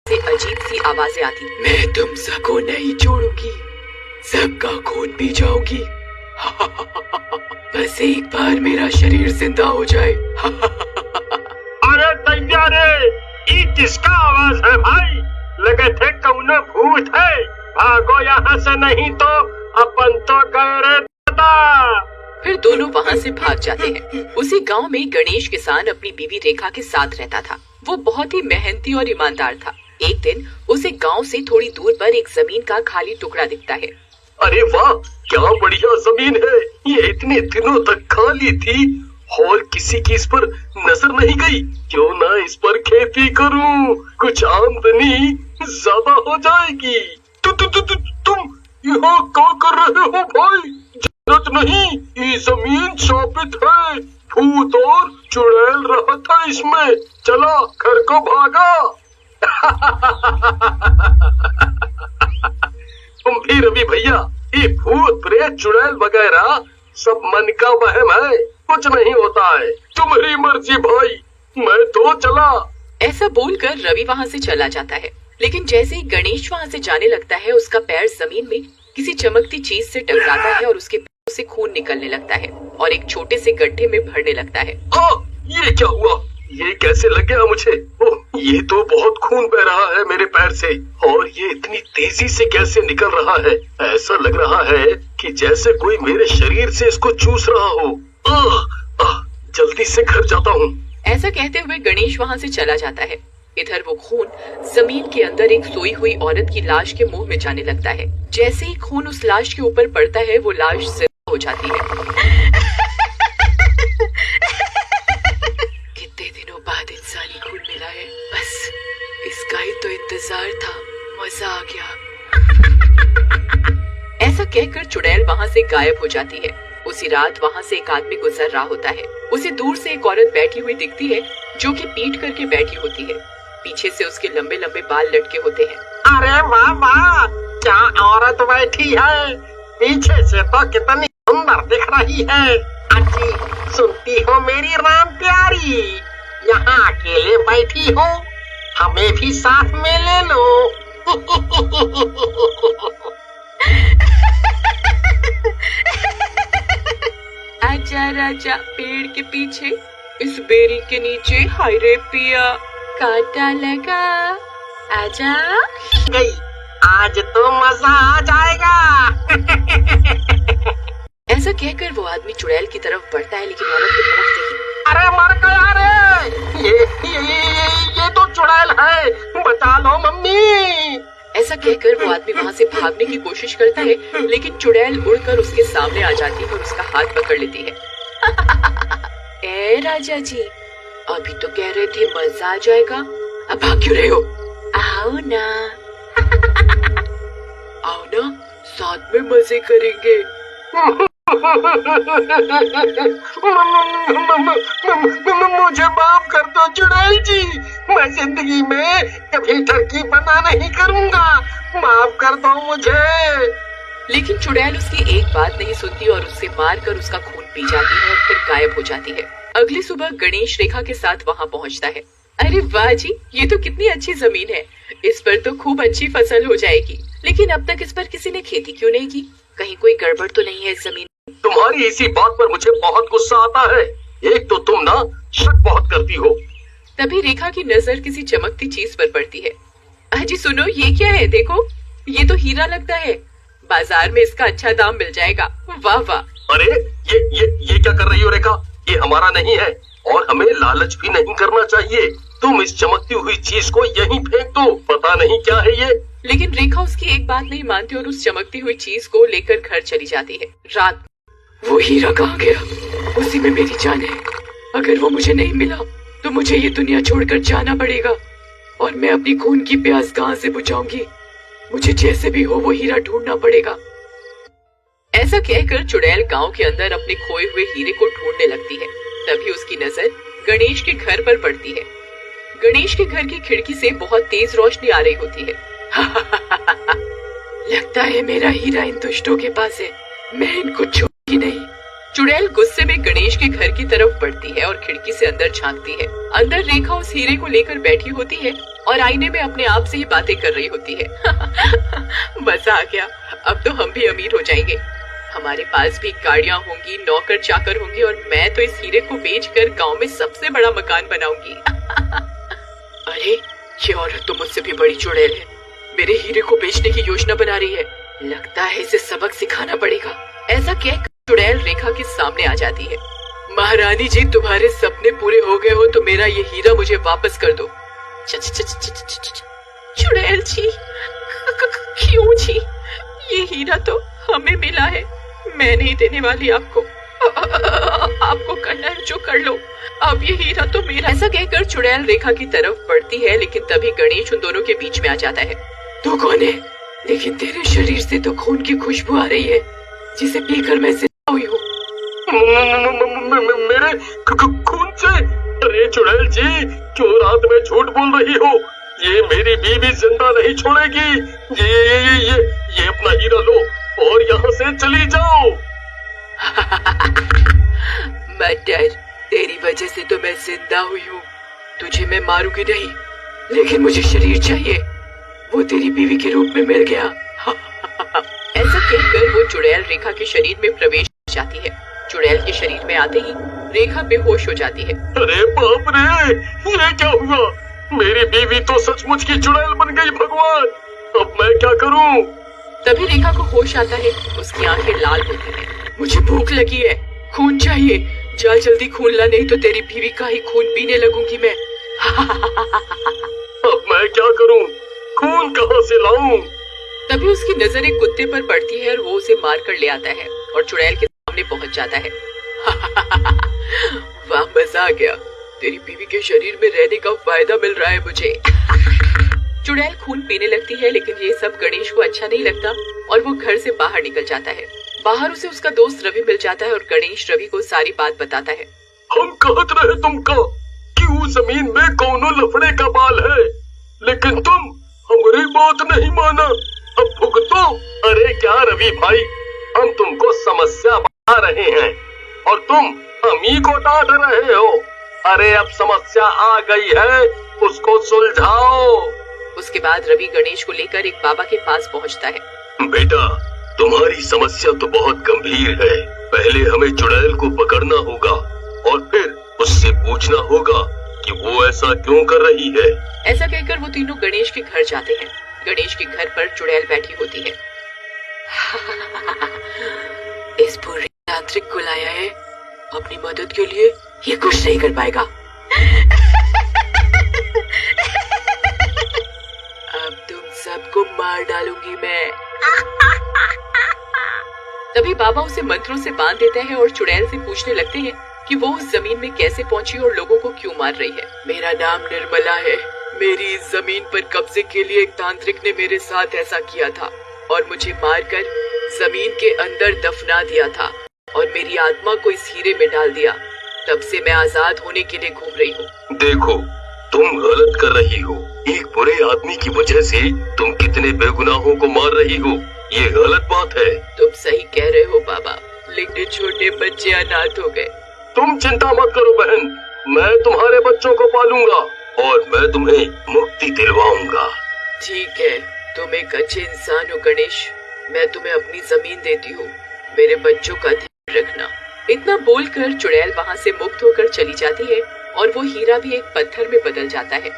से अजीब सी आवाजें आती। मैं तुम सबको नहीं छोड़ूंगी, सबका खून पी जाऊंगी। बस एक बार मेरा शरीर जिंदा हो जाए। अरे तैयारे, ये किसका आवाज है भाई? लगे थे कौनो भूत है। भागो यहाँ से, नहीं तो अपन तो गए रे दादा। फिर दोनों वहाँ से भाग जाते हैं। उसी गांव में गणेश किसान अपनी बीवी रेखा के साथ रहता था। वो बहुत ही मेहनती और ईमानदार था। एक दिन उसे गांव से थोड़ी दूर पर एक जमीन का खाली टुकड़ा दिखता है। अरे वाह, क्या बढ़िया जमीन है। ये इतने दिनों तक खाली थी और किसी की इस पर नजर नहीं गई। क्यों ना इस पर खेती करूं, कुछ आमदनी ज्यादा हो जाएगी। तुम यहाँ क्या कर रहे हो भाई? जरूरत नहीं, ये जमीन शापित है। भूत और चुड़ैल रहता है इसमें। चला घर को भागा। तुम भी रवि भैया, ये भूत प्रेत चुड़ैल वगैरह सब मन का वहम है, कुछ नहीं होता है। तुम्हारी मर्जी भाई, मैं तो चला। ऐसा बोलकर रवि वहाँ से चला जाता है। लेकिन जैसे ही गणेश वहाँ से जाने लगता है, उसका पैर जमीन में किसी चमकती चीज से टकराता है और उसके पैरों से खून निकलने लगता है और एक छोटे से गड्ढे में भरने लगता है। ये क्या हुआ? ये कैसे लग गया मुझे? ओह, ये तो बहुत खून बह रहा है मेरे पैर से, और ये इतनी तेजी से कैसे निकल रहा है? ऐसा लग रहा है कि जैसे कोई मेरे शरीर से इसको चूस रहा हो। जल्दी से घर जाता हूँ। ऐसा कहते हुए गणेश वहाँ से चला जाता है। इधर वो खून जमीन के अंदर एक सोई हुई औरत की लाश के मुंह में जाने लगता है। जैसे ही खून उस लाश के ऊपर पड़ता है, वो लाश जिंदा हो जाती है। कितने दिनों बाद इंसानी खून मिला है, बस इसका ही तो इंतजार था। मजा आ गया। ऐसा कहकर चुड़ैल वहाँ से गायब हो जाती है। उसी रात वहाँ से एक आदमी गुजर रहा होता है। उसे दूर से एक औरत बैठी हुई दिखती है, जो कि पीट करके बैठी होती है। पीछे से उसके लंबे लंबे बाल लटके होते हैं। अरे वाह वाह, क्या औरत बैठी है। पीछे से तो कितनी सुंदर दिख रही है। अच्छी, सुनती हो मेरी राम प्यारी, यहाँ अकेले बैठी हो, हमें भी साथ में ले लो। आजा राजा पेड़ के पीछे, इस बेरी के नीचे, हाय रे पिया कांटा लगा, आजा। गई, आज तो मजा आ जाएगा। ऐसा कहकर वो आदमी चुड़ैल की तरफ बढ़ता है, लेकिन औरत की तरफ देखी। अरे मर गया रे, ये तो चुड़ैल है, बचा लो मम्मी। ऐसा कहकर वो आदमी वहाँ से भागने की कोशिश करता है, लेकिन चुड़ैल उड़कर उसके सामने आ जाती है और उसका हाथ पकड़ लेती है। ए राजा जी, अभी तो कह रहे थे मजा आ जाएगा, अब भाग क्यों रहे हो? आओ ना। आओ ना, साथ में मजे करेंगे। मुझे माफ कर दो चुड़ैल जी, मैं जिंदगी में कभी टर्की बना नहीं करूँगा, माफ कर दो मुझे। लेकिन चुड़ैल उसकी एक बात नहीं सुनती और उससे मारकर उसका खून पी जाती है और फिर गायब हो जाती है। अगली सुबह गणेश रेखा के साथ वहाँ पहुँचता है। अरे वाह जी, ये तो कितनी अच्छी जमीन है, इस पर तो खूब अच्छी फसल हो जाएगी। लेकिन अब तक इस पर किसी ने खेती क्यों नहीं की? कहीं कोई गड़बड़ तो नहीं है इस जमीन? तुम्हारी इसी बात पर मुझे बहुत गुस्सा आता है। एक तो तुम ना शक बहुत करती हो। तभी रेखा की नजर किसी चमकती चीज पर पड़ती है। अजी सुनो, ये क्या है? देखो, ये तो हीरा लगता है, बाजार में इसका अच्छा दाम मिल जाएगा। वाह वाह। अरे ये क्या कर रही हो रेखा? ये हमारा नहीं है और हमें लालच भी नहीं करना चाहिए। तुम इस चमकती हुई चीज को यहीं फेंक दो, पता नहीं क्या है ये। लेकिन रेखा उसकी एक बात नहीं मानती और उस चमकती हुई चीज को लेकर घर चली जाती है। रात वो हीरा कहाँ गया? उसी में मेरी जान है। अगर वो मुझे नहीं मिला तो मुझे ये दुनिया छोड़कर जाना पड़ेगा और मैं अपनी खून की प्यास कहाँ से बुझाऊंगी? मुझे जैसे भी हो वो हीरा ढूंढना पड़ेगा। ऐसा कहकर चुड़ैल गांव के अंदर अपने खोए हुए हीरे को ढूंढने लगती है। तभी उसकी नजर गणेश के घर पर पड़ती है। गणेश के घर की खिड़की से बहुत तेज रोशनी आ रही होती है। लगता है मेरा हीरा इन दुष्टों के पास है, मैं इनको छोड़ूंगी नहीं। चुड़ैल गुस्से में गणेश के घर की तरफ बढ़ती है और खिड़की से अंदर झांकती है। अंदर रेखा उस हीरे को लेकर बैठी होती है और आईने में अपने आप से ही बातें कर रही होती है। मजा आ गया, अब तो हम भी अमीर हो जाएंगे। हमारे पास भी गाड़ियाँ होंगी, नौकर चाकर होंगे और मैं तो इस हीरे को बेचकर गांव में सबसे बड़ा मकान बनाऊंगी। अरे ये औरत तो मुझसे भी बड़ी चुड़ैल है, मेरे हीरे को बेचने की योजना बना रही है। लगता है इसे सबक सिखाना पड़ेगा। ऐसा कह चुड़ैल रेखा के सामने आ जाती है। महारानी जी, तुम्हारे सपने पूरे हो गए हो तो मेरा ये हीरा मुझे वापस कर दो। चुड़ैल जी, क्यों जी? ये हीरा तो हमें मिला है, मैं नहीं देने वाली आपको। आपको करना है जो कर लो, अब ये हीरा तो मेरा। ऐसा कहकर चुड़ैल रेखा की तरफ बढ़ती है, लेकिन तभी गणेश उन दोनों के बीच में आ जाता है। तू कौन है? लेकिन तेरे शरीर से तो खून की खुशबू आ रही है, जिसे पीकर मैं जिंदा हुई हूँ। मेरे खून से? अरे चुड़ैल जी, क्यों रात में झूठ बोल रही हो? ये मेरी बीवी जिंदा नहीं छोड़ेगी। ये अपना हीरा लो और यहाँ से चली जाओ। मटर, तेरी वजह से तो मैं जिंदा हुई हूँ, तुझे मैं मारूंगी नहीं, लेकिन मुझे शरीर चाहिए, वो तेरी बीवी के रूप में मिल गया। ऐसा कहकर वो चुड़ैल रेखा के शरीर में प्रवेश कर जाती है। चुड़ैल के शरीर में आते ही रेखा बेहोश हो जाती है। अरे बाप रे, ये क्या हुआ? मेरी बीवी तो सचमुच की चुड़ैल बन गई। भगवान, अब मैं क्या करूं? तभी रेखा को होश आता है, उसकी आंखें लाल होती हैं। मुझे भूख लगी है, खून चाहिए, जा जल्दी खून ला, नहीं तो तेरी बीवी का ही खून पीने लगूंगी मैं। अब मैं क्या करूं? खून कहाँ से लाऊं? तभी उसकी नजर एक कुत्ते पर पड़ती है और वो उसे मार कर ले आता है और चुड़ैल के सामने पहुंच जाता है। वाह, मजा आ गया, तेरी बीवी के शरीर में रहने का फायदा मिल रहा है मुझे। चुड़ैल खून पीने लगती है, लेकिन ये सब गणेश को अच्छा नहीं लगता और वो घर से बाहर निकल जाता है। बाहर उसे उसका दोस्त रवि मिल जाता है और गणेश रवि को सारी बात बताता है। हम कहत रहे तुमका कि उस जमीन में कौनो लफड़े का बाल है, लेकिन तुम हमारी बात नहीं माना। अब भुगतो। अरे क्या रवि भाई, हम तुमको समस्या बता रहे हैं और तुम हम ही को डांट रहे हो। अरे अब समस्या आ गई है, उसको सुलझाओ। उसके बाद रवि गणेश को लेकर एक बाबा के पास पहुंचता है। बेटा, तुम्हारी समस्या तो बहुत गंभीर है। पहले हमें चुड़ैल को पकड़ना होगा और फिर उससे पूछना होगा कि वो ऐसा क्यों कर रही है। ऐसा कहकर वो तीनों गणेश के घर जाते हैं। गणेश के घर पर चुड़ैल बैठी होती है। इस बुरे तांत्रिक को लाया है अपनी मदद के लिए, ये कुछ नहीं कर पाएगा। अब तुम सबको मार डालूंगी मैं। तभी बाबा उसे मंत्रों से बांध देता है और चुड़ैल से पूछने लगते हैं कि वो उस जमीन में कैसे पहुंची और लोगों को क्यों मार रही है। मेरा नाम निर्मला है, मेरी इस जमीन पर कब्जे के लिए एक तांत्रिक ने मेरे साथ ऐसा किया था और मुझे मारकर जमीन के अंदर दफना दिया था और मेरी आत्मा को इस हीरे में डाल दिया। तब से मैं आजाद होने के लिए घूम रही हूँ। देखो, तुम गलत कर रही हो। एक बुरे आदमी की वजह से तुम कितने बेगुनाहों को मार रही हो, ये गलत बात है। तुम सही कह रहे हो बाबा, लेकिन छोटे बच्चे अनाथ हो गए। तुम चिंता मत करो बहन, मैं तुम्हारे बच्चों को पालूंगा और मैं तुम्हें मुक्ति दिलवाऊंगा। ठीक है, तुम एक अच्छे इंसान हो गणेश, मैं तुम्हें अपनी जमीन देती हूँ, मेरे बच्चों का ध्यान रखना। इतना बोलकर चुड़ैल वहाँ से मुक्त होकर चली जाती है और वो हीरा भी एक पत्थर में बदल जाता है।